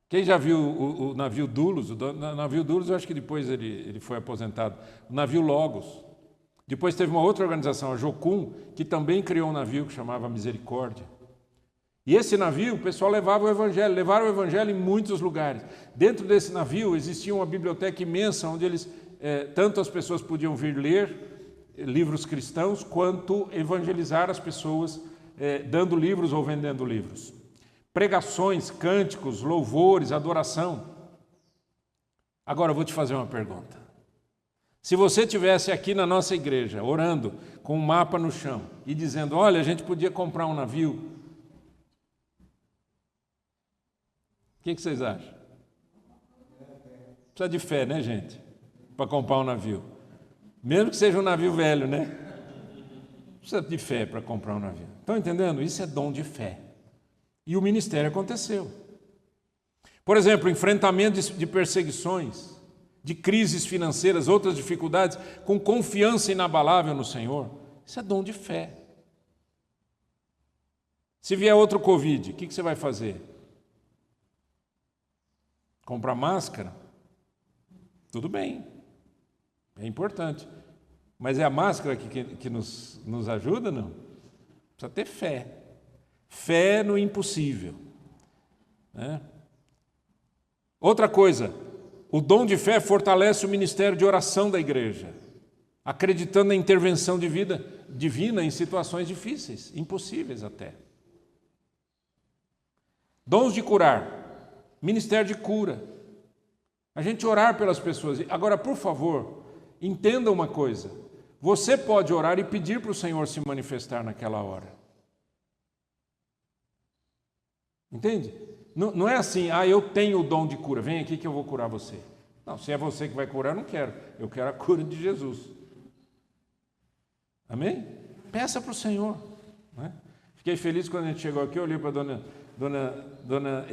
Quem já viu o navio Dulos? O navio Dulos, eu acho que depois ele foi aposentado. O navio Logos. Depois teve uma outra organização, a Jocum, que também criou um navio que chamava Misericórdia. E esse navio, o pessoal levava o evangelho, levaram o evangelho em muitos lugares. Dentro desse navio existia uma biblioteca imensa, onde eles, tanto as pessoas podiam vir ler livros cristãos, quanto evangelizar as pessoas, dando livros ou vendendo livros. Pregações, cânticos, louvores, adoração. Agora eu vou te fazer uma pergunta. Se você estivesse aqui na nossa igreja, orando, com um mapa no chão, e dizendo, olha, a gente podia comprar um navio, o que vocês acham? Precisa de fé, né, gente? Para comprar um navio. Mesmo que seja um navio velho, né? Precisa de fé para comprar um navio. Estão entendendo? Isso é dom de fé. E o ministério aconteceu. Por exemplo, enfrentamento de perseguições, de crises financeiras, outras dificuldades, com confiança inabalável no Senhor. Isso é dom de fé. Se vier outro Covid, o que você vai fazer? Comprar máscara? Tudo bem, é importante. Mas é a máscara que nos ajuda, não? Precisa ter fé. Fé no impossível. Né? Outra coisa, o dom de fé fortalece o ministério de oração da igreja, acreditando na intervenção divina em situações difíceis, impossíveis até. Dons de curar, ministério de cura. A gente orar pelas pessoas. Agora, por favor, entenda uma coisa. Você pode orar e pedir para o Senhor se manifestar naquela hora. Entende? Não é assim, eu tenho o dom de cura, vem aqui que eu vou curar você. Não, se é você que vai curar, eu não quero. Eu quero a cura de Jesus. Amém? Peça para o Senhor. Né? Fiquei feliz quando a gente chegou aqui, eu olhei para a dona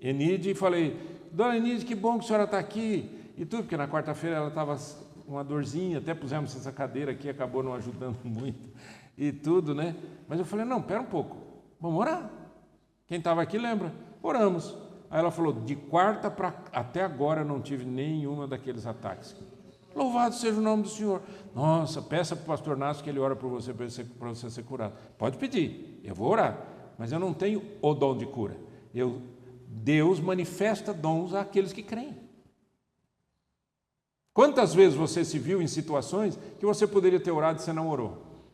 Enide e falei, dona Enide, que bom que a senhora está aqui. E tudo, porque na quarta-feira ela estava com uma dorzinha, até pusemos essa cadeira aqui, acabou não ajudando muito. E tudo, né? Mas eu falei, não, pera um pouco, vamos orar. Quem estava aqui lembra? Oramos. Aí ela falou, de quarta até agora eu não tive nenhuma daqueles ataques. Louvado seja o nome do Senhor. Nossa, peça para o pastor Nácio que ele ora por você, para você ser curado. Pode pedir, eu vou orar. Mas eu não tenho o dom de cura. Deus manifesta dons àqueles que creem. Quantas vezes você se viu em situações que você poderia ter orado e você não orou?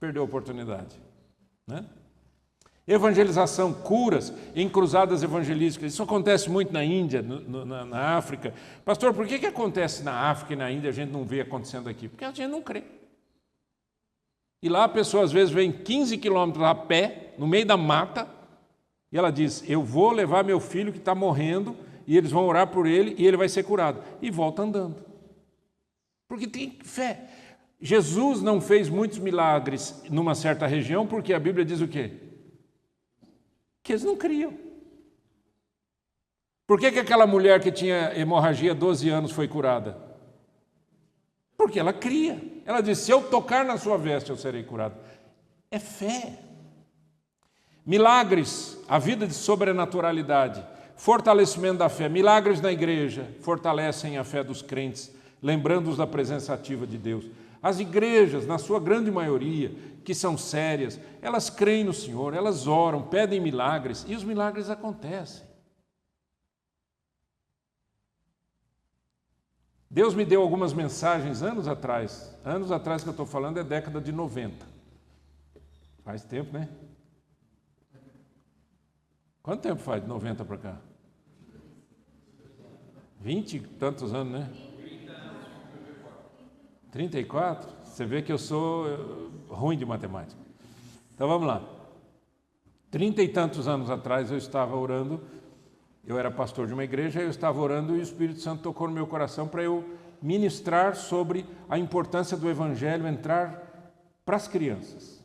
Perdeu a oportunidade. Né? Evangelização, curas em cruzadas evangelísticas. Isso acontece muito na Índia, na África. Pastor, por que acontece na África e na Índia e a gente não vê acontecendo aqui? Porque a gente não crê. E lá a pessoa às vezes vem 15 quilômetros a pé, no meio da mata, e ela diz, eu vou levar meu filho que está morrendo, e eles vão orar por ele, e ele vai ser curado. E volta andando. Porque tem fé. Jesus não fez muitos milagres numa certa região, porque a Bíblia diz o quê? Que eles não criam. Por que aquela mulher que tinha hemorragia há 12 anos foi curada? Porque ela cria. Ela disse, se eu tocar na sua veste, eu serei curado. É fé. Milagres, a vida de sobrenaturalidade, fortalecimento da fé. Milagres na igreja fortalecem a fé dos crentes, lembrando-os da presença ativa de Deus. As igrejas, na sua grande maioria, que são sérias, elas creem no Senhor, elas oram, pedem milagres, e os milagres acontecem. Deus me deu algumas mensagens anos atrás que eu estou falando é década de 90. Faz tempo, né? Quanto tempo faz de 90 para cá? 20 e tantos anos, né? 34? Você vê que eu sou ruim de matemática. Então vamos lá. 30 e tantos anos atrás eu estava orando, eu era pastor de uma igreja, eu estava orando e o Espírito Santo tocou no meu coração para eu ministrar sobre a importância do Evangelho entrar para as crianças.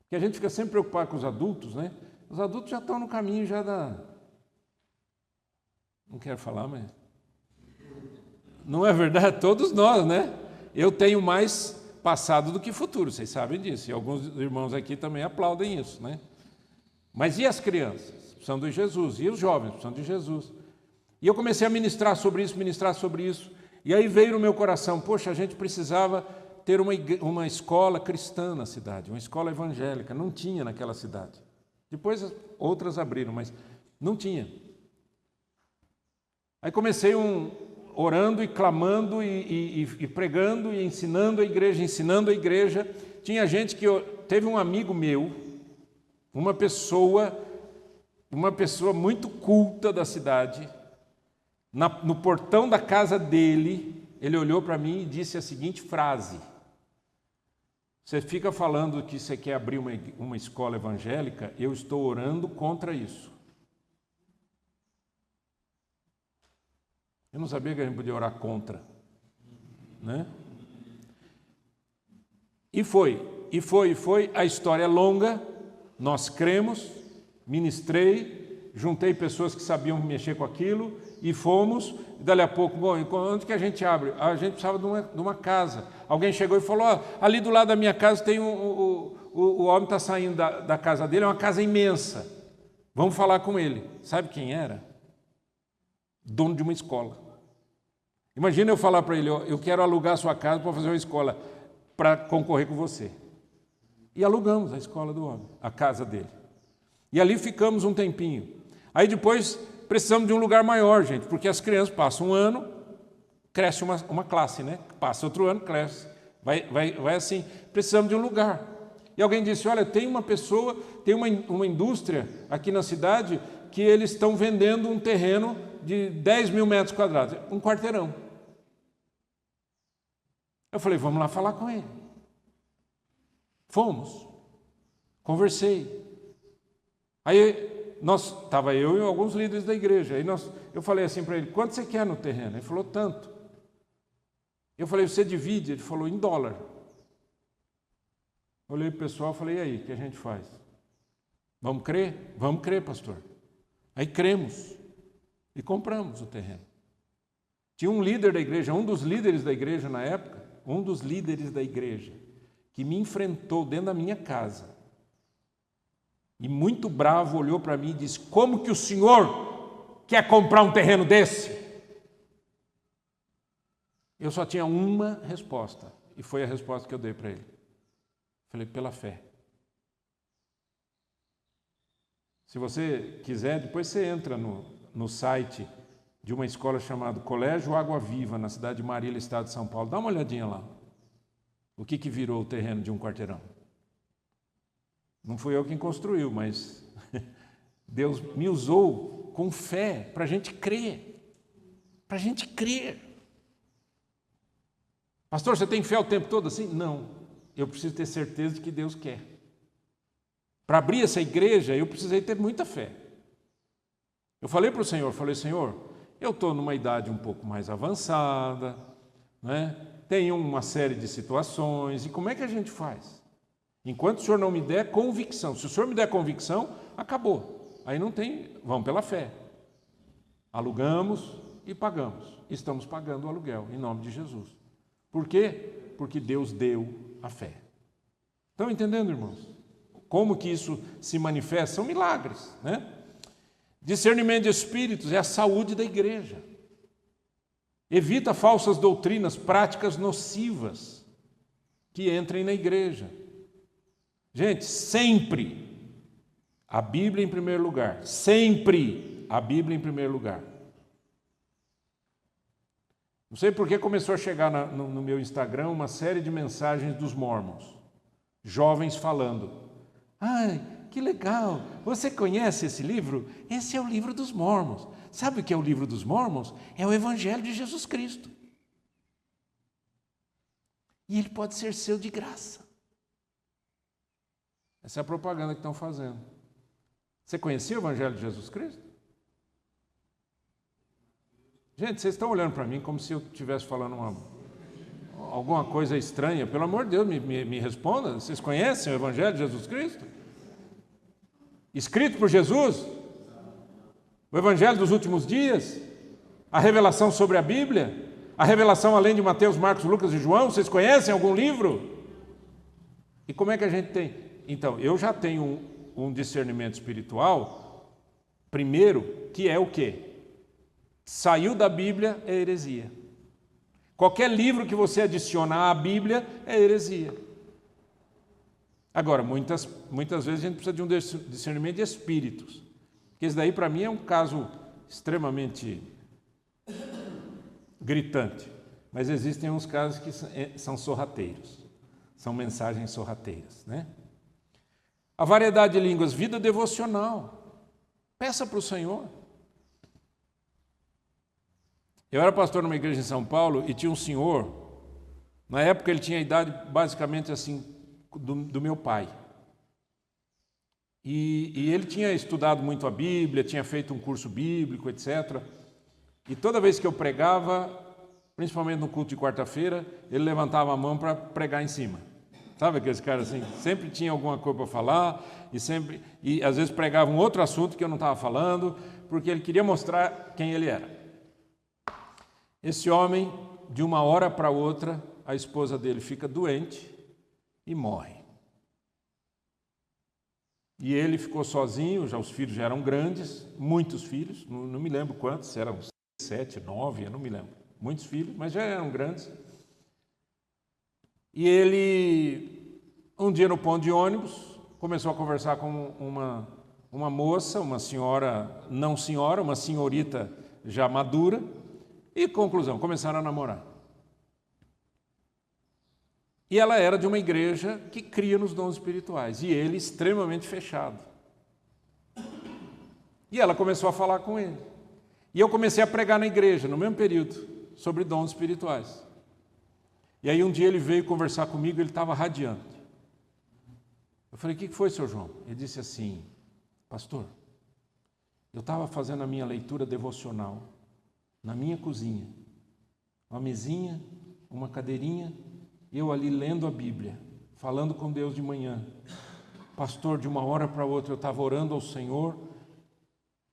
Porque a gente fica sempre preocupado com os adultos, né? Os adultos já estão no caminho já da... Não quero falar, mas... Não é verdade? Todos nós, né? Eu tenho mais passado do que futuro, vocês sabem disso. E alguns irmãos aqui também aplaudem isso, né? Mas e as crianças? Precisam de Jesus. E os jovens precisam de Jesus. E eu comecei a ministrar sobre isso. E aí veio no meu coração, poxa, a gente precisava ter uma escola cristã na cidade, uma escola evangélica. Não tinha naquela cidade. Depois outras abriram, mas não tinha. Aí comecei orando e clamando e pregando e ensinando a igreja. Tinha gente que... Teve um amigo meu, uma pessoa muito culta da cidade, no portão da casa dele, ele olhou para mim e disse a seguinte frase: você fica falando que você quer abrir uma escola evangélica, eu estou orando contra isso. Eu não sabia que a gente podia orar contra, né? E foi, a história é longa, nós cremos, ministrei, juntei pessoas que sabiam mexer com aquilo e fomos, e dali a pouco, bom, onde que a gente abre? A gente precisava de uma casa. Alguém chegou e falou, ali do lado da minha casa tem o homem está saindo da casa dele, é uma casa imensa, vamos falar com ele. Sabe quem era? Dono de uma escola. Imagina eu falar para ele, eu quero alugar a sua casa para fazer uma escola, para concorrer com você. E alugamos a escola do homem, a casa dele. E ali ficamos um tempinho. Aí depois precisamos de um lugar maior, gente, porque as crianças passam um ano, cresce uma classe, né? Passa outro ano, cresce. Vai assim, precisamos de um lugar. E alguém disse, olha, tem uma indústria aqui na cidade que eles estão vendendo um terreno de 10 mil metros quadrados, um quarteirão. Eu falei, vamos lá falar com ele. Fomos. Conversei. Aí estava eu e alguns líderes da igreja. Aí eu falei assim para ele, quanto você quer no terreno? Ele falou, tanto. Eu falei, você divide? Ele falou, em dólar. Olhei para o pessoal e falei, e aí, o que a gente faz? Vamos crer? Vamos crer, pastor. Aí cremos e compramos o terreno. Tinha um líder da igreja, um dos líderes da igreja na época, que me enfrentou dentro da minha casa. E muito bravo olhou para mim e disse, como que o senhor quer comprar um terreno desse? Eu só tinha uma resposta, e foi a resposta que eu dei para ele. Falei, pela fé. Se você quiser, depois você entra no site de uma escola chamada Colégio Água Viva, na cidade de Marília, estado de São Paulo. Dá uma olhadinha lá. O que virou o terreno de um quarteirão? Não fui eu quem construiu, mas Deus me usou com fé para a gente crer. Para a gente crer. Pastor, você tem fé o tempo todo assim? Não. Eu preciso ter certeza de que Deus quer. Para abrir essa igreja, eu precisei ter muita fé. Eu falei para o Senhor, Senhor, eu estou numa idade um pouco mais avançada, né? Tenho uma série de situações, e como é que a gente faz? Enquanto o Senhor não me der convicção, se o Senhor me der convicção, acabou. Aí não tem, vamos pela fé. Alugamos e pagamos. Estamos pagando o aluguel, em nome de Jesus. Por quê? Porque Deus deu a fé. Estão entendendo, irmãos? Como que isso se manifesta? São milagres, né? Discernimento de espíritos é a saúde da igreja. Evita falsas doutrinas, práticas nocivas que entrem na igreja. Gente, sempre a Bíblia em primeiro lugar. Sempre a Bíblia em primeiro lugar. Não sei por que começou a chegar no meu Instagram uma série de mensagens dos mormons. Jovens falando. Ai, que legal! Você conhece esse livro? Esse é o livro dos mormons. Sabe o que é o livro dos mormons? É o Evangelho de Jesus Cristo. E ele pode ser seu de graça. Essa é a propaganda que estão fazendo. Você conhecia o Evangelho de Jesus Cristo? Gente, vocês estão olhando para mim como se eu estivesse falando alguma coisa estranha. Pelo amor de Deus, me responda. Vocês conhecem o Evangelho de Jesus Cristo? Escrito por Jesus? O Evangelho dos últimos dias? A revelação sobre a Bíblia? A revelação além de Mateus, Marcos, Lucas e João? Vocês conhecem algum livro? E como é que a gente tem? Então, eu já tenho um discernimento espiritual, primeiro, que é o quê? Saiu da Bíblia é heresia. Qualquer livro que você adicionar à Bíblia é heresia. Agora, muitas vezes a gente precisa de um discernimento de espíritos. Porque esse daí, para mim, é um caso extremamente gritante. Mas existem uns casos que são sorrateiros. São mensagens sorrateiras, né? A variedade de línguas, vida devocional. Peça para o Senhor. Eu era pastor numa igreja em São Paulo e tinha um senhor, na época ele tinha a idade basicamente assim do meu pai. E ele tinha estudado muito a Bíblia, tinha feito um curso bíblico, etc. E toda vez que eu pregava, principalmente no culto de quarta-feira, ele levantava a mão para pregar em cima. Sabe aqueles caras assim? Sempre tinha alguma coisa para falar e às vezes pregava um outro assunto que eu não estava falando, porque ele queria mostrar quem ele era. Esse homem, de uma hora para outra, a esposa dele fica doente e morre. E ele ficou sozinho, os filhos já eram grandes, muitos filhos, não me lembro quantos, se eram 7, 9, eu não me lembro. Muitos filhos, mas já eram grandes. E ele, um dia no ponto de ônibus, começou a conversar com uma moça, uma senhora, não senhora, uma senhorita já madura. E conclusão, começaram a namorar. E ela era de uma igreja que cria nos dons espirituais. E ele extremamente fechado. E ela começou a falar com ele. E eu comecei a pregar na igreja, no mesmo período, sobre dons espirituais. E aí um dia ele veio conversar comigo, ele estava radiante. Eu falei, o que foi, seu João? Ele disse assim, pastor, eu estava fazendo a minha leitura devocional na minha cozinha, uma mesinha, uma cadeirinha, eu ali lendo a Bíblia, falando com Deus de manhã. Pastor, de uma hora para outra eu estava orando ao Senhor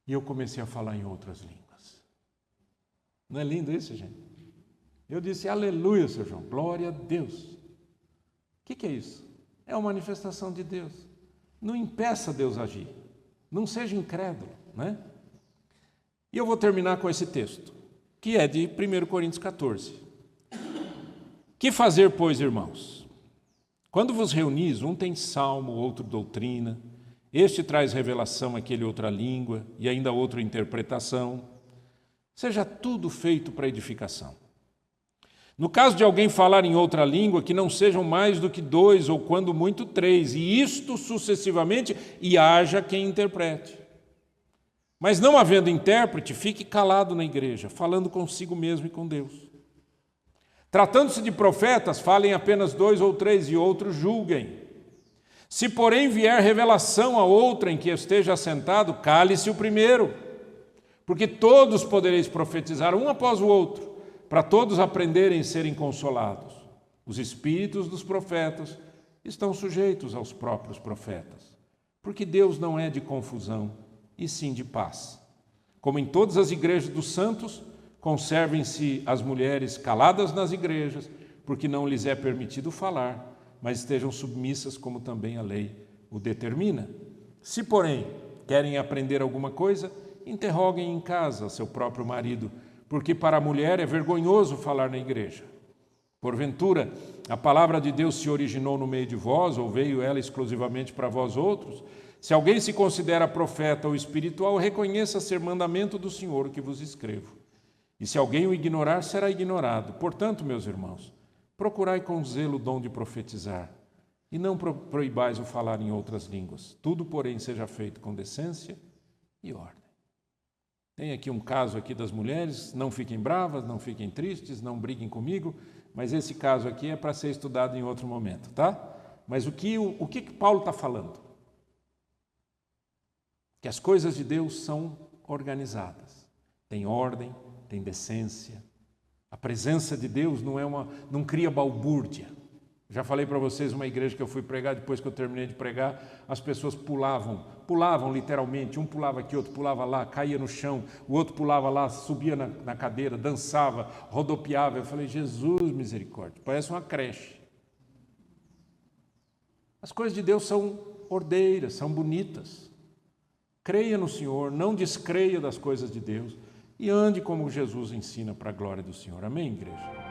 e eu comecei a falar em outras línguas. Não é lindo isso, gente? Eu disse, aleluia, Sr. João, glória a Deus. O que é isso? É uma manifestação de Deus. Não impeça Deus agir. Não seja incrédulo, né? E eu vou terminar com esse texto, que é de 1 Coríntios 14. Que fazer, pois, irmãos? Quando vos reunis, um tem salmo, outro doutrina, este traz revelação, aquele outra língua, e ainda outra interpretação. Seja tudo feito para edificação. No caso de alguém falar em outra língua, que não sejam mais do que 2, ou quando muito 3, e isto sucessivamente, e haja quem interprete. Mas não havendo intérprete, fique calado na igreja, falando consigo mesmo e com Deus. Tratando-se de profetas, falem apenas 2 ou 3, e outros julguem. Se, porém, vier revelação a outra em que esteja assentado, cale-se o primeiro, porque todos podereis profetizar um após o outro, para todos aprenderem e serem consolados. Os espíritos dos profetas estão sujeitos aos próprios profetas, porque Deus não é de confusão, e sim de paz. Como em todas as igrejas dos santos, conservem-se as mulheres caladas nas igrejas, porque não lhes é permitido falar, mas estejam submissas como também a lei o determina. Se, porém, querem aprender alguma coisa, interroguem em casa seu próprio marido, porque para a mulher é vergonhoso falar na igreja. Porventura, a palavra de Deus se originou no meio de vós, ou veio ela exclusivamente para vós outros? Se alguém se considera profeta ou espiritual, reconheça ser mandamento do Senhor o que vos escrevo. E se alguém o ignorar, será ignorado. Portanto, meus irmãos, procurai com zelo o dom de profetizar, e não proibais o falar em outras línguas. Tudo, porém, seja feito com decência e ordem. Tem aqui um caso aqui das mulheres, não fiquem bravas, não fiquem tristes, não briguem comigo, mas esse caso aqui é para ser estudado em outro momento, tá? Mas o que Paulo está falando? Que as coisas de Deus são organizadas, tem ordem, tem decência. A presença de Deus não cria balbúrdia. Já falei para vocês, uma igreja que eu fui pregar, depois que eu terminei de pregar, as pessoas pulavam literalmente, um pulava aqui, outro pulava lá, caía no chão, o outro pulava lá, subia na cadeira, dançava, rodopiava. Eu falei, Jesus, misericórdia, parece uma creche. As coisas de Deus são ordeiras, são bonitas. Creia no Senhor, não descreia das coisas de Deus e ande como Jesus ensina para a glória do Senhor. Amém, igreja?